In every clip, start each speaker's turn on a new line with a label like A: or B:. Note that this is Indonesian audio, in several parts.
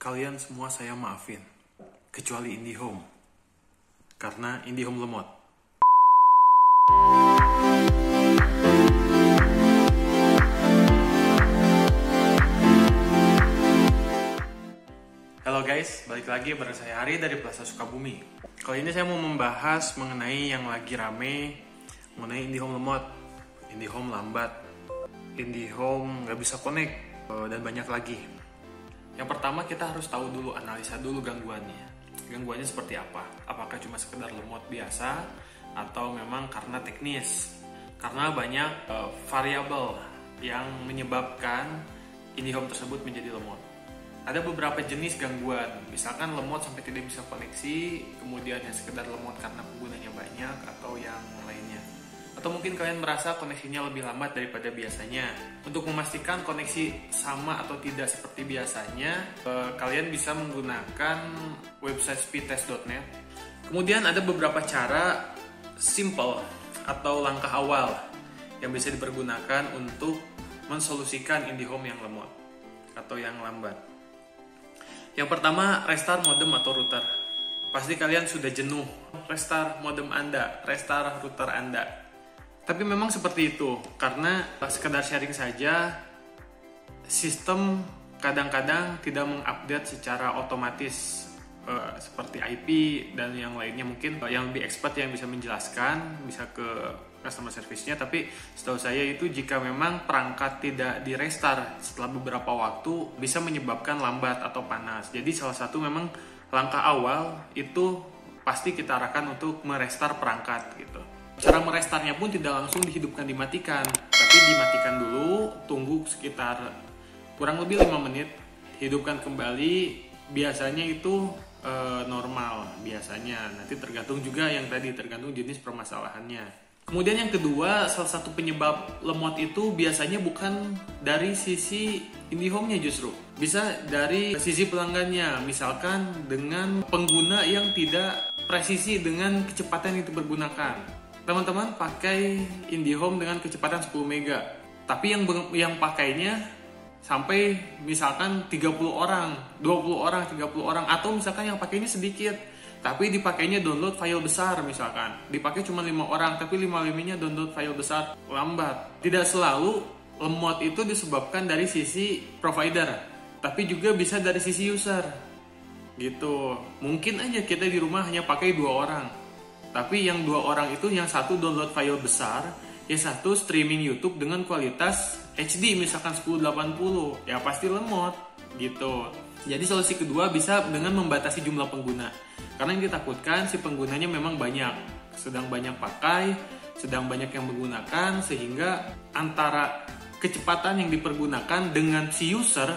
A: Kalian semua saya maafin, kecuali IndiHome, karena IndiHome lemot. Halo guys, balik lagi bareng saya Hari dari Plaza Sukabumi. Kali ini saya mau membahas mengenai yang lagi rame, mengenai IndiHome lemot, IndiHome lambat, IndiHome nggak bisa connect, dan banyak lagi. Yang pertama kita harus tahu dulu, analisa dulu gangguannya. Gangguannya seperti apa? Apakah cuma sekedar lemot biasa atau memang karena teknis? Karena banyak variabel yang menyebabkan IndiHome tersebut menjadi lemot. Ada beberapa jenis gangguan, misalkan lemot sampai tidak bisa koneksi, kemudian yang sekedar lemot karena penggunanya banyak, atau yang lainnya. Atau mungkin kalian merasa koneksinya lebih lambat daripada biasanya. Untuk memastikan koneksi sama atau tidak seperti biasanya, kalian bisa menggunakan website speedtest.net. Kemudian ada beberapa cara simple atau langkah awal yang bisa dipergunakan untuk mensolusikan IndiHome yang lemot atau yang lambat. Yang pertama, restart modem atau router. Pasti kalian sudah jenuh restart modem Anda, restart router Anda. Tapi memang seperti itu, karena sekedar sharing saja, sistem kadang-kadang tidak mengupdate secara otomatis seperti IP dan yang lainnya. Mungkin yang lebih expert yang bisa menjelaskan, bisa ke customer service-nya. Tapi setahu saya itu jika memang perangkat tidak di restart setelah beberapa waktu, bisa menyebabkan lambat atau panas. Jadi salah satu memang langkah awal itu pasti kita arahkan untuk merestart perangkat gitu. Cara merestartnya pun tidak langsung dihidupkan, dimatikan, tapi dimatikan dulu, tunggu sekitar kurang lebih 5 menit, hidupkan kembali. Biasanya itu normal, biasanya. Nanti tergantung juga yang tadi, tergantung jenis permasalahannya. Kemudian yang kedua, salah satu penyebab lemot itu biasanya bukan dari sisi IndiHome-nya justru. Bisa dari sisi pelanggannya, misalkan dengan pengguna yang tidak presisi dengan kecepatan yang dipergunakan. Teman-teman pakai IndiHome dengan kecepatan 10 mega, tapi yang pakainya sampai misalkan 30 orang, 20 orang, 30 orang, atau misalkan yang pakainya sedikit, tapi dipakainya download file besar misalkan. Dipakai cuma 5 orang, tapi 5-5-nya download file besar, lambat. Tidak selalu lemot itu disebabkan dari sisi provider, tapi juga bisa dari sisi user. Gitu. Mungkin aja kita di rumah hanya pakai 2 orang. Tapi yang 2 orang itu, yang satu download file besar, yang satu streaming YouTube dengan kualitas HD misalkan 1080, ya pasti lemot gitu. Jadi solusi kedua bisa dengan membatasi jumlah pengguna. Karena yang ditakutkan si penggunanya memang banyak, sedang banyak pakai, sedang banyak yang menggunakan, sehingga antara kecepatan yang dipergunakan dengan si user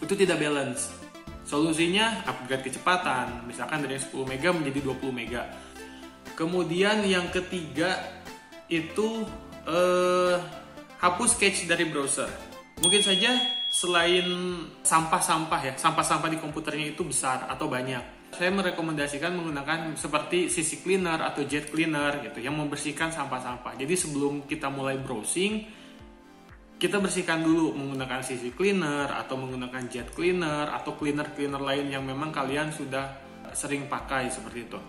A: itu tidak balance. Solusinya upgrade kecepatan, misalkan dari 10 mega menjadi 20 mega. Kemudian yang ketiga itu hapus cache dari browser. Mungkin saja selain sampah-sampah ya, sampah-sampah di komputernya itu besar atau banyak. Saya merekomendasikan menggunakan seperti CC Cleaner atau Jet Cleaner gitu, yang membersihkan sampah-sampah. Jadi sebelum kita mulai browsing, kita bersihkan dulu menggunakan CC Cleaner atau menggunakan Jet Cleaner atau cleaner-cleaner lain yang memang kalian sudah sering pakai seperti itu.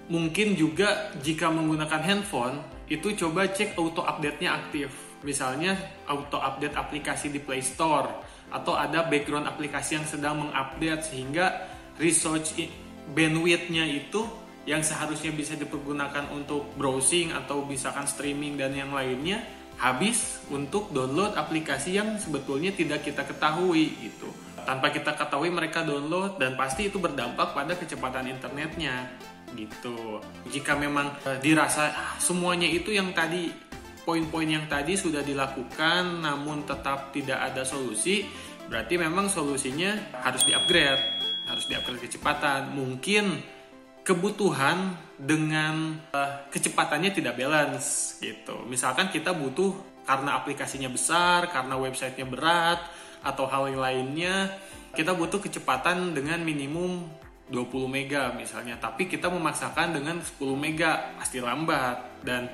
A: Mungkin juga jika menggunakan handphone, itu coba cek auto update-nya aktif. Misalnya auto update aplikasi di Play Store, atau ada background aplikasi yang sedang mengupdate, sehingga resource bandwidth-nya itu yang seharusnya bisa dipergunakan untuk browsing atau misalkan streaming dan yang lainnya, habis untuk download aplikasi yang sebetulnya tidak kita ketahui gitu. Tanpa kita ketahui mereka download, dan pasti itu berdampak pada kecepatan internetnya gitu. Jika memang dirasa semuanya itu yang tadi, poin-poin yang tadi sudah dilakukan namun tetap tidak ada solusi, berarti memang solusinya harus di-upgrade kecepatan. Mungkin kebutuhan dengan kecepatannya tidak balance gitu. Misalkan kita butuh karena aplikasinya besar, karena websitenya berat, atau hal yang lainnya, kita butuh kecepatan dengan minimum 20 mega misalnya, tapi kita memaksakan dengan 10 mega, pasti lambat. Dan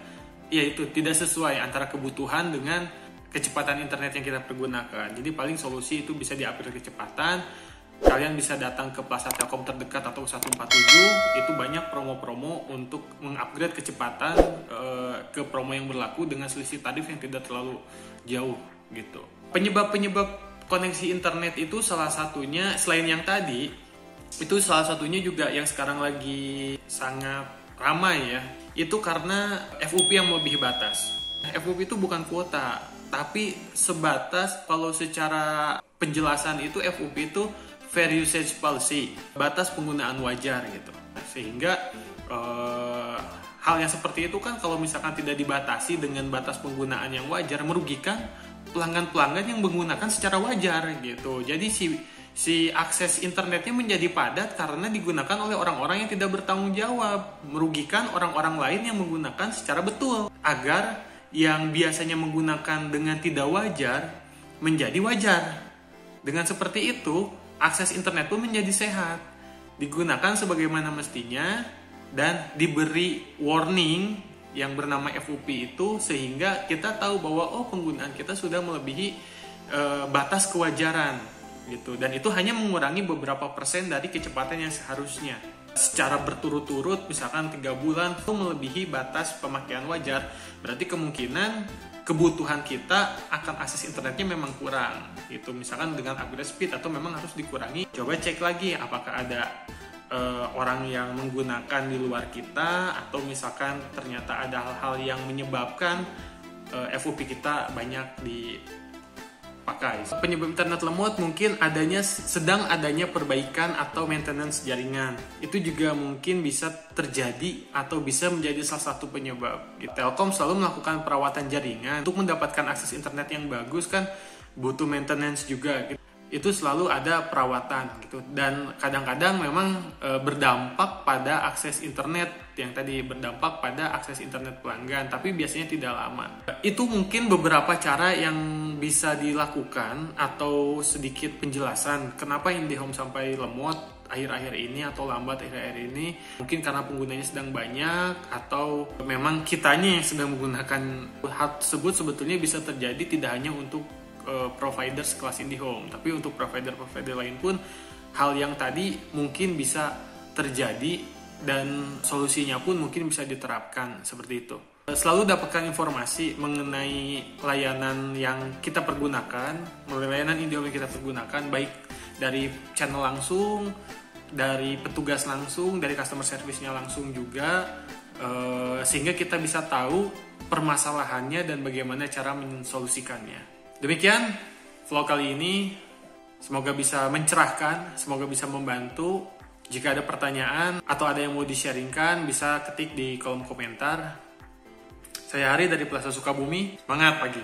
A: ya itu tidak sesuai antara kebutuhan dengan kecepatan internet yang kita pergunakan. Jadi paling solusi itu bisa di-upgrade kecepatan. kalian bisa datang ke Plaza Telkom terdekat atau 147, itu banyak promo-promo untuk mengupgrade kecepatan ke promo yang berlaku dengan selisih tarif yang tidak terlalu jauh gitu. Penyebab-penyebab koneksi internet itu salah satunya, selain yang tadi, itu salah satunya juga yang sekarang lagi sangat ramai ya, itu karena FUP yang melebihi batas. FUP itu bukan kuota, tapi sebatas, kalau secara penjelasan itu FUP itu Fair Usage Policy, batas penggunaan wajar gitu. Sehingga hal yang seperti itu kan kalau misalkan tidak dibatasi dengan batas penggunaan yang wajar, merugikan pelanggan-pelanggan yang menggunakan secara wajar gitu. Jadi si akses internetnya menjadi padat karena digunakan oleh orang-orang yang tidak bertanggung jawab, merugikan orang-orang lain yang menggunakan secara betul, agar yang biasanya menggunakan dengan tidak wajar menjadi wajar. Dengan seperti itu, akses internet pun menjadi sehat, digunakan sebagaimana mestinya, dan diberi warning yang bernama FUP itu, sehingga kita tahu bahwa penggunaan kita sudah melebihi batas kewajaran gitu, dan itu hanya mengurangi beberapa persen dari kecepatan yang seharusnya. Secara berturut-turut, misalkan 3 bulan itu melebihi batas pemakaian wajar, berarti kemungkinan kebutuhan kita akan akses internetnya memang kurang gitu, misalkan dengan upgrade speed, atau memang harus dikurangi. Coba cek lagi apakah ada orang yang menggunakan di luar kita, atau misalkan ternyata ada hal-hal yang menyebabkan FUP kita banyak dipakai. Penyebab internet lemot mungkin sedang adanya perbaikan atau maintenance jaringan. Itu juga mungkin bisa terjadi atau bisa menjadi salah satu penyebab. Telkom selalu melakukan perawatan jaringan. Untuk mendapatkan akses internet yang bagus kan butuh maintenance juga gitu. Itu selalu ada perawatan gitu, dan kadang-kadang memang berdampak pada akses internet, yang tadi berdampak pada akses internet pelanggan, tapi biasanya tidak lama. Itu mungkin beberapa cara yang bisa dilakukan, atau sedikit penjelasan kenapa IndiHome sampai lemot akhir-akhir ini atau lambat akhir-akhir ini. Mungkin karena penggunanya sedang banyak, atau memang kitanya yang sedang menggunakan. Hal tersebut sebetulnya bisa terjadi tidak hanya untuk provider sekelas IndiHome, tapi untuk provider-provider lain pun hal yang tadi mungkin bisa terjadi, dan solusinya pun mungkin bisa diterapkan seperti itu. Selalu dapatkan informasi mengenai layanan yang kita pergunakan, layanan IndiHome yang kita pergunakan, baik dari channel langsung, dari petugas langsung, dari customer service-nya langsung juga, sehingga kita bisa tahu permasalahannya dan bagaimana cara mensolusikannya. Demikian vlog kali ini, semoga bisa mencerahkan, semoga bisa membantu. Jika ada pertanyaan atau ada yang mau di-sharingkan, bisa ketik di kolom komentar. Saya Hari dari Plaza Sukabumi, semangat pagi!